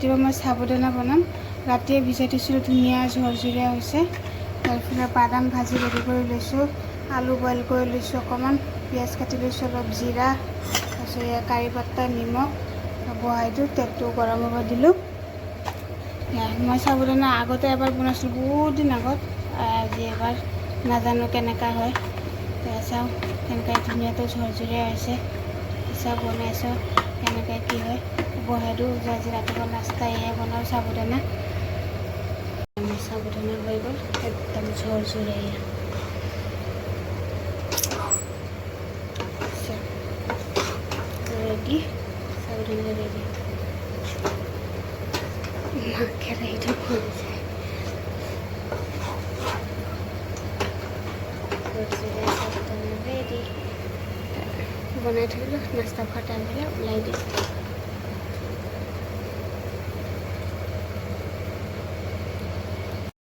ৰাতিপুৱা মই সাবুদানা বনাম। ৰাতিয়ে ভিজাই থৈছিলোঁ, ধুনীয়া ঝৰঝৰীয়া হৈছে। তাৰপিছত বাদাম ভাজি ৰেডি কৰি লৈছোঁ, আলু বইল কৰি লৈছোঁ, অকণমান পিঁয়াজ কাটি লৈছোঁ, অলপ জিৰা, তাৰপিছত কাৰি পাত্তা, নিমখ বহাই দিওঁ, তেলটো গৰম হ'ব দিলোঁ। মই সাবুদানা আগতে এবাৰ বনাইছিলোঁ, বহুত দিন আগত। আজি এবাৰ নাজানো কেনেকুৱা হয়। চাওঁ কেনেকৈ ধুনীয়াকৈ ঝৰঝৰীয়া হৈছে। চাওঁ বনাইছোঁ কেনেকৈ কি হয়, বহাই দিওঁ। আজি ৰাতিপুৱা নাস্তা এয়ে বনাওঁ, সাবুদানা। সাবুদানা হৈ গ'ল, একদম ঝৰঝৰীয়া। ৰেডি, সাবুদানা ৰেডি। মাকে ৰেডি কৰেছে, সাবুদানা ৰেডি বনাই থলো। নাস্তা খোৱা টাইম হ'লে ওলাই দিওঁ।